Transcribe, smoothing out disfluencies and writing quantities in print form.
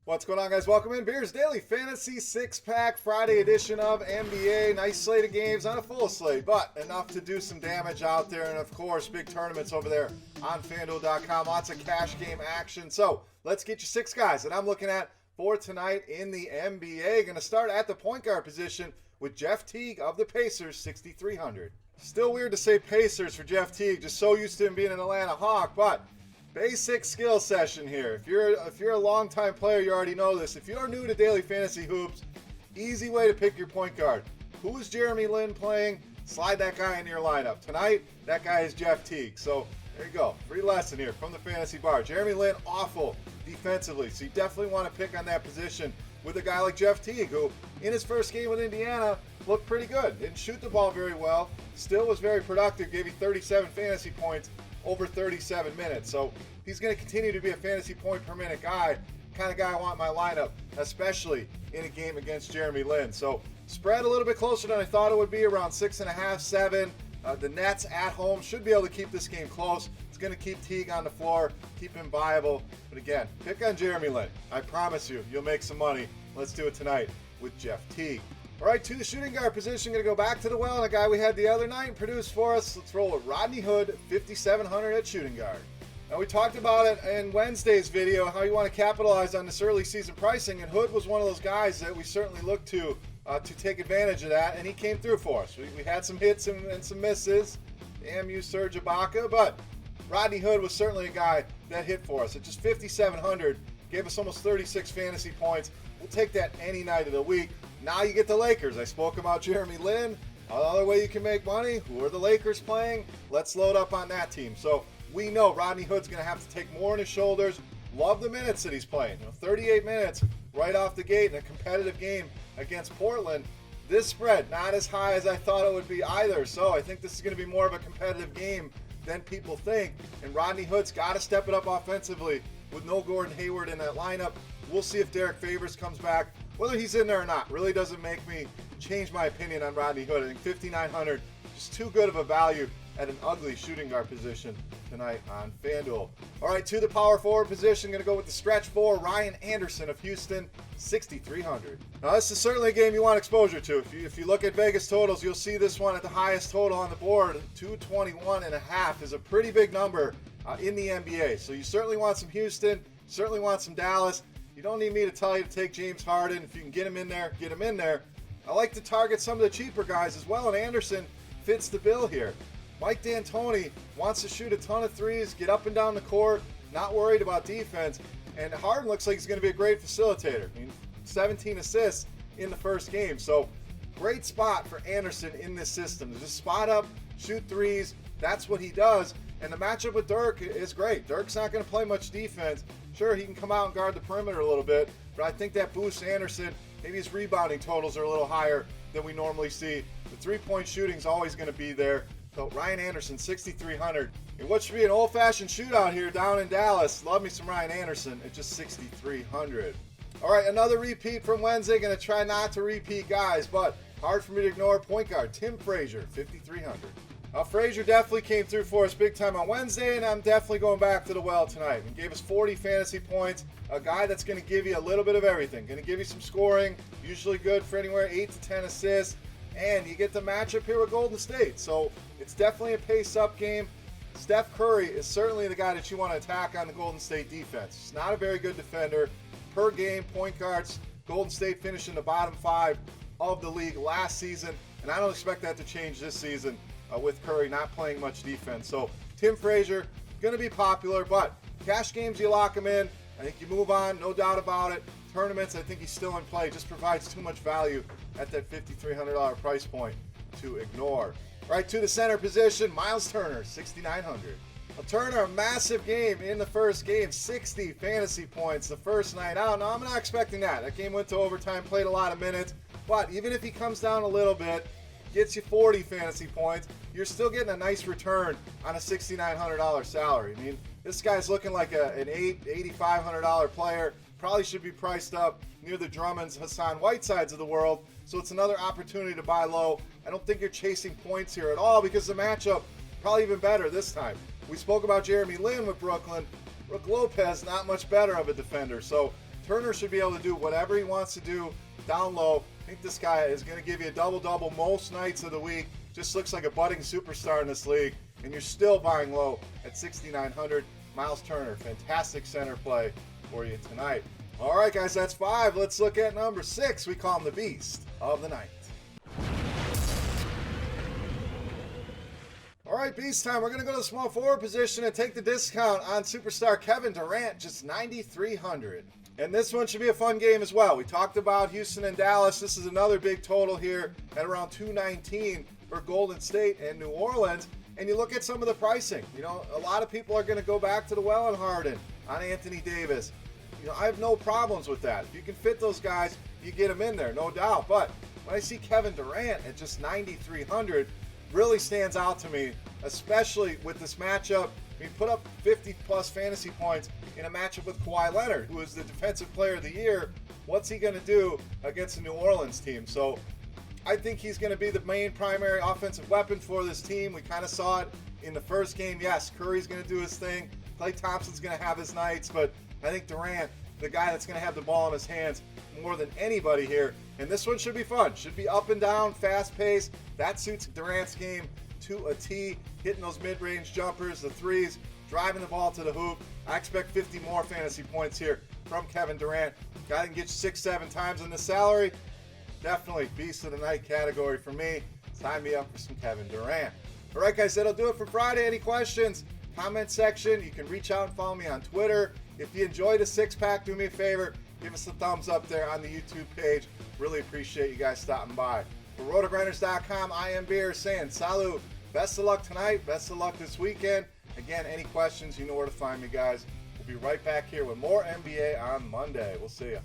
What's going on, guys? Welcome in. Beers Daily Fantasy 6-Pack Friday edition of NBA. Nice slate of games, not a full slate, but enough to do some damage out there. And, of course, big tournaments over there on FanDuel.com. Lots of cash game action. So let's get you six guys that I'm looking at for tonight in the NBA. Going to start at the point guard position with Jeff Teague of the Pacers, 6,300. Still weird to say Pacers for Jeff Teague, just so used to him being an Atlanta Hawk, but basic skill session here. If you're a longtime player, you already know this. If you're new to daily fantasy hoops, easy way to pick your point guard. Who is Jeremy Lin playing? Slide that guy into your lineup. Tonight, that guy is Jeff Teague. So there you go. Free lesson here from the fantasy bar. Jeremy Lin, awful defensively. So you definitely want to pick on that position with a guy like Jeff Teague, who in his first game with Indiana looked pretty good. Didn't shoot the ball very well. Still was very productive. Gave you 37 fantasy points over 37 minutes. So he's going to continue to be a fantasy point per minute guy, kind of guy I want in my lineup, especially in a game against Jeremy Lin. So spread a little bit closer than I thought it would be, around 6.5, 7. The Nets at home should be able to keep this game close. It's going to keep Teague on the floor, keep him viable. But again, pick on Jeremy Lin. I promise you'll make some money. Let's do it tonight with Jeff Teague. All right, to the shooting guard position, going to go back to the well, and a guy we had the other night produced for us. Let's roll with Rodney Hood, 5,700 at shooting guard. Now, we talked about it in Wednesday's video, how you want to capitalize on this early season pricing, and Hood was one of those guys that we certainly looked to take advantage of that, and he came through for us. We had some hits and some misses, AMU Serge Ibaka, but Rodney Hood was certainly a guy that hit for us. At just 5,700, gave us almost 36 fantasy points. We'll take that any night of the week. Now you get the Lakers. I spoke about Jeremy Lin. Another way you can make money. Who are the Lakers playing? Let's load up on that team. So we know Rodney Hood's going to have to take more on his shoulders. Love the minutes that he's playing. 38 minutes right off the gate in a competitive game against Portland. This spread, not as high as I thought it would be either. So I think this is going to be more of a competitive game than people think. And Rodney Hood's got to step it up offensively with no Gordon Hayward in that lineup. We'll see if Derek Favors comes back. Whether he's in there or not really doesn't make me change my opinion on Rodney Hood. I think 5,900, just too good of a value at an ugly shooting guard position tonight on FanDuel. All right, to the power forward position, going to go with the stretch four, Ryan Anderson of Houston, 6,300. Now, this is certainly a game you want exposure to. If you look at Vegas totals, you'll see this one at the highest total on the board. 221.5 is a pretty big number in the NBA. So you certainly want some Houston, certainly want some Dallas. You don't need me to tell you to take James Harden. If you can get him in there, get him in there. I like to target some of the cheaper guys as well, and Anderson fits the bill here. Mike D'Antoni wants to shoot a ton of threes, get up and down the court, not worried about defense, and Harden looks like he's going to be a great facilitator. 17 assists in the first game, so great spot for Anderson in this system. Just spot up, shoot threes, that's what he does, and the matchup with Dirk is great. Dirk's not going to play much defense. Sure, he can come out and guard the perimeter a little bit, but I think that boosts Anderson. Maybe his rebounding totals are a little higher than we normally see. The three-point shooting is always going to be there. So Ryan Anderson, 6,300. In what should be an old-fashioned shootout here down in Dallas, love me some Ryan Anderson at just 6,300. All right, another repeat from Wednesday. Going to try not to repeat guys, but hard for me to ignore. Point guard Tim Frazier, 5,300. Frazier definitely came through for us big time on Wednesday, and I'm definitely going back to the well tonight. He gave us 40 fantasy points, a guy that's going to give you a little bit of everything. Going to give you some scoring, usually good for anywhere 8 to 10 assists, and you get the matchup here with Golden State. So it's definitely a pace-up game. Steph Curry is certainly the guy that you want to attack on the Golden State defense. He's not a very good defender. Per game, point guards, Golden State finished in the bottom 5 of the league last season, and I don't expect that to change this season. With Curry not playing much defense. So Tim Frazier, going to be popular, but cash games, you lock him in. I think you move on, no doubt about it. Tournaments, I think he's still in play. Just provides too much value at that $5,300 price point to ignore. Right to the center position, Miles Turner, 6,900. Well, Turner, a massive game in the first game, 60 fantasy points the first night out. Now, I'm not expecting that. That game went to overtime, played a lot of minutes, but even if he comes down a little bit, gets you 40 fantasy points, you're still getting a nice return on a $6,900 salary. I mean, this guy's looking like an $8,500 player. Probably should be priced up near the Drummonds, Hassan Whitesides of the world. So it's another opportunity to buy low. I don't think you're chasing points here at all because the matchup probably even better this time. We spoke about Jeremy Lin with Brooklyn. Brook Lopez, not much better of a defender. So Turner should be able to do whatever he wants to do down low. I think this guy is going to give you a double-double most nights of the week. Just looks like a budding superstar in this league, and you're still buying low at 6,900. Miles Turner, fantastic center play for you tonight. All right, guys, that's 5. Let's look at number 6. We call him the Beast of the Night. All right, Beast time. We're going to go to the small forward position and take the discount on superstar Kevin Durant, just 9,300. And this one should be a fun game as well. We talked about Houston and Dallas. This is another big total here at around 219 for Golden State and New Orleans. And you look at some of the pricing. You know, a lot of people are going to go back to the well and Harden on Anthony Davis. You know, I have no problems with that. If you can fit those guys, you get them in there, no doubt. But when I see Kevin Durant at just 9,300, really stands out to me, especially with this matchup. I mean, put up 50-plus fantasy points in a matchup with Kawhi Leonard, who is the Defensive Player of the Year. What's he going to do against the New Orleans team? So I think he's going to be the main primary offensive weapon for this team. We kind of saw it in the first game. Yes, Curry's going to do his thing. Klay Thompson's going to have his nights, but I think Durant, the guy that's going to have the ball in his hands more than anybody here. And this one should be fun. Should be up and down, fast-paced. That suits Durant's game to a T, hitting those mid-range jumpers, the threes, driving the ball to the hoop. I expect 50 more fantasy points here from Kevin Durant. Guy can get you 6-7 times in the salary. Definitely Beast of the Night category for me. Sign me up for some Kevin Durant. All right, guys, that'll do it for Friday. Any questions? Comment section. You can reach out and follow me on Twitter. If you enjoyed the six-pack, do me a favor. Give us a thumbs up there on the YouTube page. Really appreciate you guys stopping by. For rotogrinders.com, I am Beer saying salut. Best of luck tonight. Best of luck this weekend. Again, any questions, you know where to find me, guys. We'll be right back here with more NBA on Monday. We'll see you.